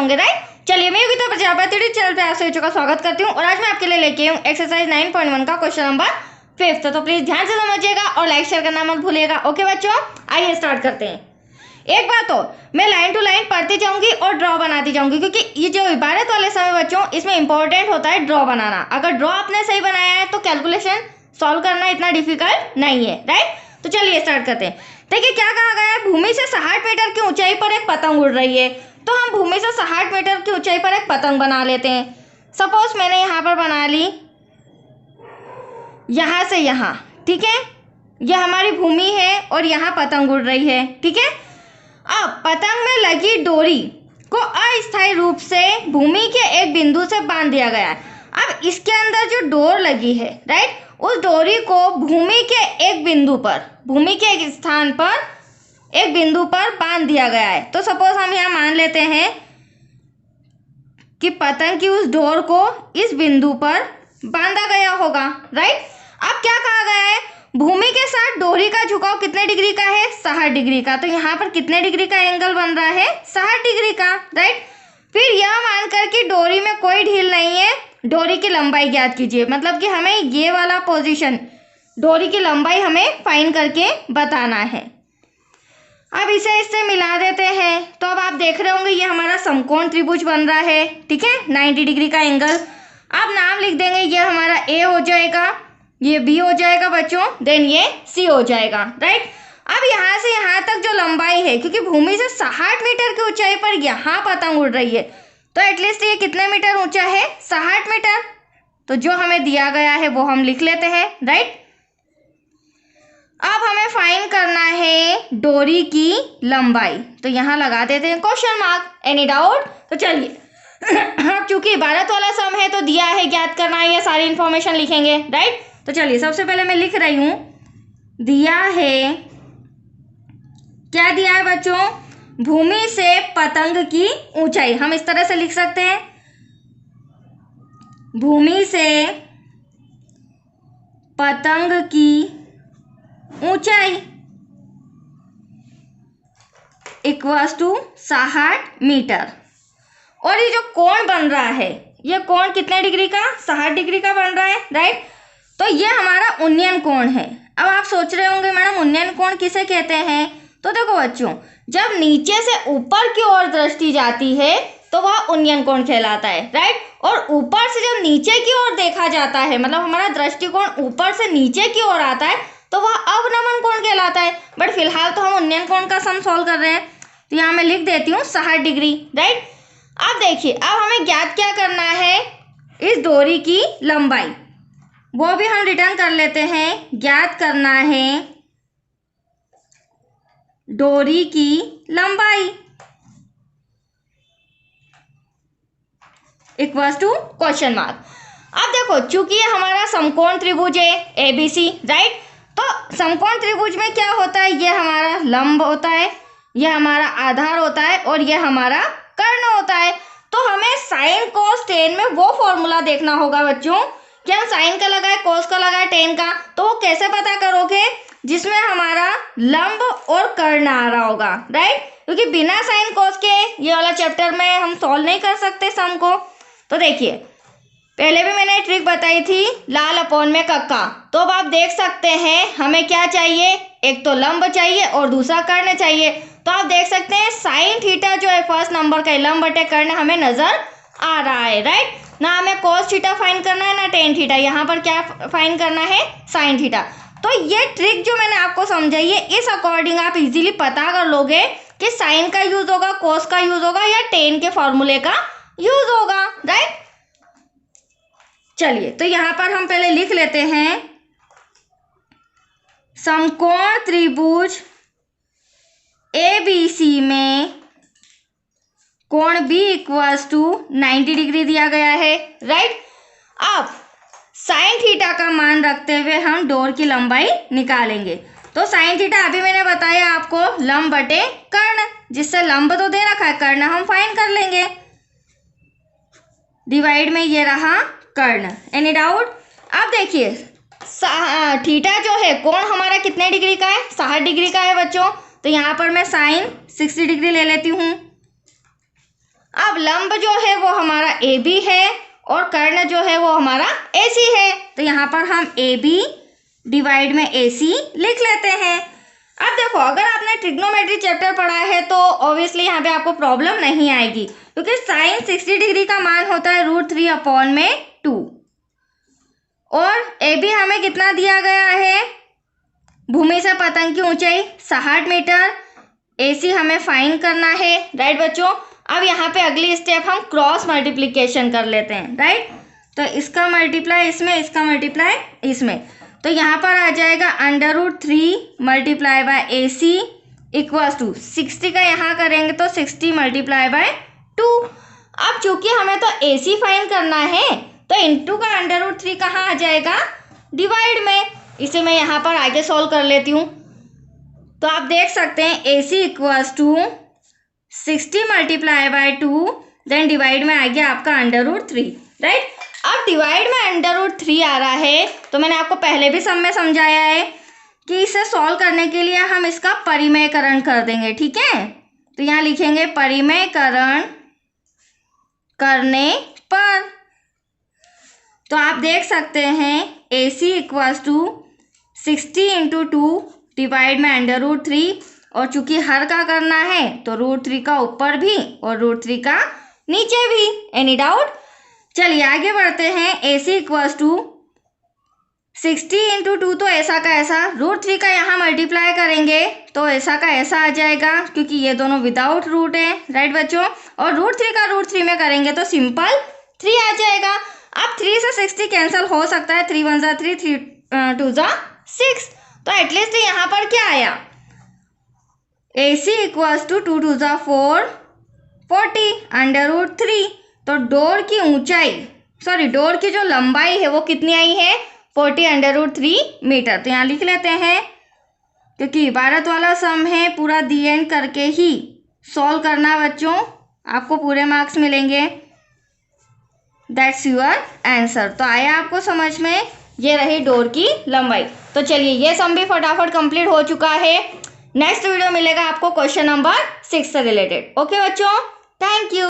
होंगे, राइट। चलिए मैं योगिता प्रजापति चैनल पे आप सभी का स्वागत करती हूँ और आज मैं आपके लिए लेके हूँ एक्सरसाइज 9.1 का क्वेश्चन नंबर 5। तो प्लीज ध्यान से समझिएगा और लाइक शेयर करना मत भूलिएगा। ओके बच्चों, आइए स्टार्ट करते हैं। एक बात हो, मैं लाइन टू लाइन पढ़ती जाऊंगी और ड्रॉ बनाती जाऊंगी, क्योंकि ये जो इबारत वाले समय बच्चों इसमें इंपॉर्टेंट होता है ड्रॉ बनाना। अगर ड्रॉ आपने सही बनाया है तो कैलकुलेशन सॉल्व करना इतना डिफिकल्ट नहीं है, राइट। तो चलिए स्टार्ट करते हैं। देखिए क्या कहा गया है, भूमि से 60 मीटर की ऊंचाई पर एक पतंग उड़ रही है। तो हम भूमि से 60 मीटर की ऊंचाई पर एक पतंग बना लेते हैं। सपोज मैंने यहाँ पर बना ली, यहाँ से यहाँ, ठीक है। यह हमारी भूमि है और यहाँ पतंग उड़ रही है, ठीक है। अब पतंग में लगी डोरी को अस्थायी रूप से भूमि के एक बिंदु से बांध दिया गया है। अब इसके अंदर जो डोर लगी है, राइट, उस डोरी को भूमि के एक बिंदु पर, भूमि के एक स्थान पर, एक बिंदु पर बांध दिया गया है। तो सपोज हम यहाँ मान लेते हैं कि पतंग की उस डोर को इस बिंदु पर बांधा गया होगा, राइट। अब क्या कहा गया है, भूमि के साथ डोरी का झुकाव कितने डिग्री का है, 60 डिग्री का। तो यहाँ पर कितने डिग्री का एंगल बन रहा है, 60 डिग्री का, राइट। फिर यह मानकर कि डोरी में कोई ढील नहीं है, डोरी की लंबाई ज्ञात कीजिए। मतलब कि हमें ये वाला पोजीशन, डोरी की लंबाई हमें फाइंड करके बताना है। अब इसे इससे मिला देते हैं तो अब आप देख रहे होंगे ये हमारा समकोण त्रिभुज बन रहा है, ठीक है, 90 डिग्री का एंगल। अब नाम लिख देंगे, ये हमारा ए हो जाएगा, ये बी हो जाएगा बच्चों, देन ये सी हो जाएगा, राइट। अब यहाँ से यहाँ तक जो लंबाई है, क्योंकि भूमि से 60 मीटर की ऊंचाई पर यहाँ पतंग उड़ रही है, तो एटलीस्ट ये कितने मीटर ऊंचा है, 60 मीटर। तो जो हमें दिया गया है वो हम लिख लेते हैं, राइट। अब हमें फाइंड करना है डोरी की लंबाई, तो यहाँ लगा देते हैं क्वेश्चन मार्क। Any doubt? तो चलिए चूंकि इबारत वाला सम है तो दिया है ज्ञात करना है, ये सारी इंफॉर्मेशन लिखेंगे, राइट। तो चलिए सबसे पहले मैं लिख रही हूं, दिया है, क्या दिया है बच्चों, भूमि से पतंग की ऊंचाई। हम इस तरह से लिख सकते हैं, भूमि से पतंग की ऊंचाई इक्वल्स टू 60 मीटर। और ये जो कोण बन रहा है, ये कोण कितने डिग्री का, 60 डिग्री का बन रहा है, राइट। तो ये हमारा उन्नयन कोण है। अब आप सोच रहे होंगे मैडम उन्नयन कोण किसे कहते हैं। तो देखो बच्चों, जब नीचे से ऊपर की ओर दृष्टि जाती है तो वह उन्नयन कोण कहलाता है, राइट। और ऊपर से जब नीचे की ओर देखा जाता है, मतलब हमारा दृष्टिकोण ऊपर से नीचे की ओर आता है, तो वह अवनमन कोण कहलाता है। बट फिलहाल तो हम उन्नयन कोण का सम सॉल्व कर रहे हैं, तो यहाँ मैं लिख देती हूँ 60 डिग्री, राइट। अब देखिए, अब हमें ज्ञात क्या करना है, इस डोरी की लंबाई, वो भी हम रिटर्न कर लेते हैं। ज्ञात करना है डोरी की लंबाई इक्वल्स टू क्वेश्चन मार्क। अब देखो, चूंकि ये हमारा समकोण त्रिभुज है एबीसी, राइट। तो समकोण त्रिभुज में क्या होता है, ये हमारा लंब होता है, ये हमारा आधार होता है और ये हमारा कर्ण होता है। तो हमें साइन कोस टेन में वो फॉर्मूला देखना होगा बच्चों, क्या साइन का लगाए, कोस का लगाए, टेन का। तो वो कैसे पता करोगे, जिसमें हमारा लंब और कर्ण आ रहा होगा, राइट। क्योंकि बिना साइन कोस के ये वाला चैप्टर में हम सॉल्व नहीं कर सकते सम को। तो देखिए, पहले भी मैंने ट्रिक बताई थी, लाल अपॉन में कक्का। तो अब आप देख सकते हैं हमें क्या चाहिए, एक तो लंब चाहिए और दूसरा कर्ण चाहिए। तो आप देख सकते हैं साइन थीटा जो है फर्स्ट नंबर का लंब बटे कर्ण हमें नजर आ रहा है, राइट। ना हमें कॉस थीटा फाइंड करना है ना टेन थीटा, यहाँ पर क्या फाइंड करना है, साइन थीटा। तो ये ट्रिक जो मैंने आपको समझाई है, इस अकॉर्डिंग आप इजीली पता कर लोगे कि साइन का यूज होगा, कॉस का यूज होगा या टेन के फॉर्मूले का यूज होगा, राइट। चलिए, तो यहाँ पर हम पहले लिख लेते हैं, समकोण त्रिभुज एबीसी में कोण बी इक्वल्स टू 90 डिग्री दिया गया है, राइट। अब साइन थीटा का मान रखते हुए हम डोर की लंबाई निकालेंगे। तो साइन थीटा अभी मैंने बताया आपको, लंब बटे कर्ण, जिससे लंब तो दे रखा है, कर्ण हम फाइंड कर लेंगे। डिवाइड में ये रहा कर्ण। Any doubt? अब देखिए, थीटा जो है कोण हमारा कितने डिग्री का है, 60 डिग्री का है बच्चों। तो यहाँ पर मैं साइन 60 डिग्री ले लेती हूँ। अब लंब जो है वो हमारा ए बी है और कर्ण जो है वो हमारा ए सी है। तो यहाँ पर हम ए बी डिवाइड में ए सी लिख लेते हैं। अब देखो, अगर आपने ट्रिग्नोमेट्री चैप्टर पढ़ा है तो ऑब्वियसली यहाँ पे आपको प्रॉब्लम नहीं आएगी, क्योंकि साइन 60 डिग्री का मान होता है √3/2। और ए बी हमें कितना दिया गया है, भूमि से पतंग की ऊंचाई 60 मीटर। ए सी हमें फाइंड करना है, राइट बच्चों। अब यहाँ पे अगली स्टेप हम क्रॉस मल्टीप्लिकेशन कर लेते हैं, राइट। तो इसका मल्टीप्लाई इसमें, इसका मल्टीप्लाई इसमें, तो यहाँ पर आ जाएगा √3 multiply by A C equals to 60 का यहाँ करेंगे तो 60 मल्टीप्लाई बाय 2। अब चूंकि हमें तो ए सी फाइंड करना है तो इंटू का √3 कहाँ आ जाएगा, डिवाइड में। इसे मैं यहाँ पर आगे सॉल्व कर लेती हूँ। तो आप देख सकते हैं A C equals to 60 multiply by 2, then divide में आ गया आपका √3, राइट। अब डिवाइड में √3 आ रहा है, तो मैंने आपको पहले भी सब में समझाया है कि इसे सॉल्व करने के लिए हम इसका परिमेयकरण कर देंगे, ठीक है। तो यहाँ लिखेंगे परिमेयकरण करने पर। तो आप देख सकते हैं A C equals to 60 × 2 divide में √3, और चूंकि हर का करना है तो √3 का ऊपर भी और √3 का नीचे भी। Any doubt? चलिए आगे बढ़ते हैं। ए सी इक्वल्स टू 60 × 2, तो ऐसा का ऐसा, √3 का यहाँ मल्टीप्लाई करेंगे तो ऐसा का ऐसा आ जाएगा, क्योंकि ये दोनों विदाउट रूट है, राइट बच्चों। और √3 का √3 में करेंगे तो सिंपल 3 आ जाएगा। अब 3 से 60 कैंसिल हो सकता है, 3 × 1 = 3, 3 × 2 = 6। तो एटलीस्ट यहाँ पर क्या आया, ए सी इक्वल्स टू 2 × 2 = 4, 40 √3। तो डोर की ऊंचाई, सॉरी डोर की जो लंबाई है वो कितनी आई है, 40 √3 मीटर। तो यहाँ लिख लेते हैं, क्योंकि इबारत वाला सम है, पूरा दी एंड करके ही सॉल्व करना बच्चों, आपको पूरे मार्क्स मिलेंगे। That's your answer. तो आया आपको समझ में, ये रही डोर की लंबाई। तो चलिए ये सम भी फटाफट कंप्लीट हो चुका है। नेक्स्ट वीडियो मिलेगा आपको क्वेश्चन नंबर 6 से रिलेटेड। ओके बच्चों, थैंक यू।